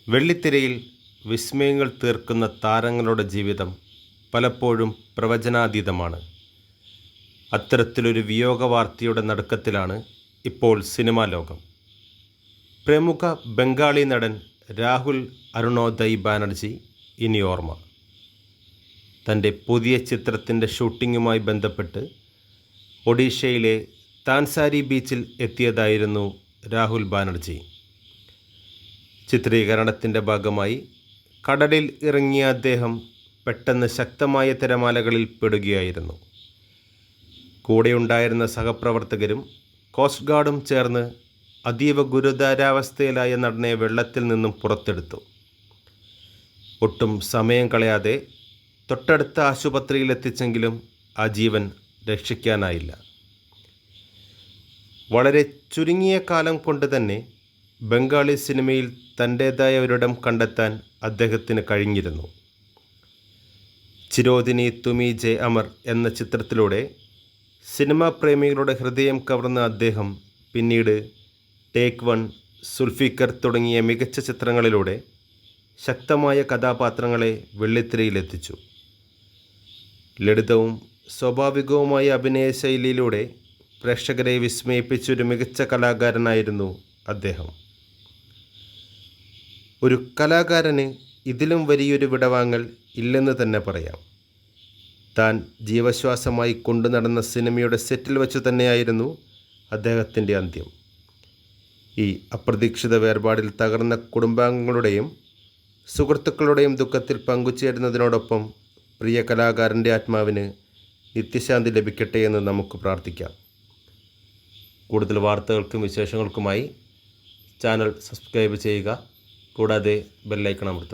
വെള്ളിത്തിരയിൽ വിസ്മയങ്ങൾ തീർക്കുന്ന താരങ്ങളുടെ ജീവിതം പലപ്പോഴും പ്രവചനാതീതമാണ്. അത്തരത്തിലൊരു വിയോഗവാർത്തയുടെ നടുക്കത്തിലാണ് ഇപ്പോൾ സിനിമാ ലോകം. പ്രമുഖ ബംഗാളി നടൻ രാഹുൽ അരുണോദയ് ബാനർജി ഇനി ഓർമ്മ. തൻ്റെ പുതിയ ചിത്രത്തിൻ്റെ ഷൂട്ടിങ്ങുമായി ബന്ധപ്പെട്ട് ഒഡീഷയിലെ താൻസാരി ബീച്ചിൽ എത്തിയതായിരുന്നു രാഹുൽ ബാനർജി. ചിത്രീകരണത്തിൻ്റെ ഭാഗമായി കടലിൽ ഇറങ്ങിയ അദ്ദേഹം പെട്ടെന്ന് ശക്തമായ തിരമാലകളിൽ പെടുകയായിരുന്നു. കൂടെയുണ്ടായിരുന്ന സഹപ്രവർത്തകരും കോസ്റ്റ് ഗാർഡും ചേർന്ന് അതീവ ഗുരുതരാവസ്ഥയിലായ നടനെ വെള്ളത്തിൽ നിന്നും പുറത്തെടുത്തു. ഒട്ടും സമയം കളയാതെ തൊട്ടടുത്ത ആശുപത്രിയിൽ എത്തിച്ചെങ്കിലും ആ ജീവൻ രക്ഷിക്കാനായില്ല. വളരെ ചുരുങ്ങിയ കാലം കൊണ്ട് തന്നെ ബംഗാളി സിനിമയിൽ തൻ്റേതായ ഒരിടം കണ്ടെത്താൻ അദ്ദേഹത്തിന് കഴിഞ്ഞിരുന്നു. ചിരോദിനി തുമി ജെ അമർ എന്ന ചിത്രത്തിലൂടെ സിനിമാ പ്രേമികളുടെ ഹൃദയം കവർന്ന അദ്ദേഹം പിന്നീട് ടേക്ക് വൺ, സുൽഫിക്കർ തുടങ്ങിയ മികച്ച ചിത്രങ്ങളിലൂടെ ശക്തമായ കഥാപാത്രങ്ങളെ വെള്ളിത്തിരയിലെത്തിച്ചു. ലളിതവും സ്വാഭാവികവുമായ അഭിനയ ശൈലിയിലൂടെ പ്രേക്ഷകരെ വിസ്മയിപ്പിച്ചൊരു മികച്ച കലാകാരനായിരുന്നു അദ്ദേഹം. ഒരു കലാകാരന് ഇതിലും വലിയൊരു വിടവാങ്ങൽ ഇല്ലെന്ന് തന്നെ പറയാം. താൻ ജീവശ്വാസമായി കൊണ്ടു നടന്ന സിനിമയുടെ സെറ്റിൽ വെച്ച് തന്നെയായിരുന്നു അദ്ദേഹത്തിൻ്റെ അന്ത്യം. ഈ അപ്രതീക്ഷിത വേർപാടിൽ തകർന്ന കുടുംബാംഗങ്ങളുടെയും സുഹൃത്തുക്കളുടെയും ദുഃഖത്തിൽ പങ്കുചേരുന്നതിനോടൊപ്പം പ്രിയ കലാകാരൻ്റെ ആത്മാവിന് നിത്യശാന്തി ലഭിക്കട്ടെ എന്ന് നമുക്ക് പ്രാർത്ഥിക്കാം. കൂടുതൽ വാർത്തകൾക്കും വിശേഷങ്ങൾക്കുമായി ചാനൽ സബ്സ്ക്രൈബ് ചെയ്യുക. കൂടാതെ ബെല്ലൈക്കൺ അമർത്തുക.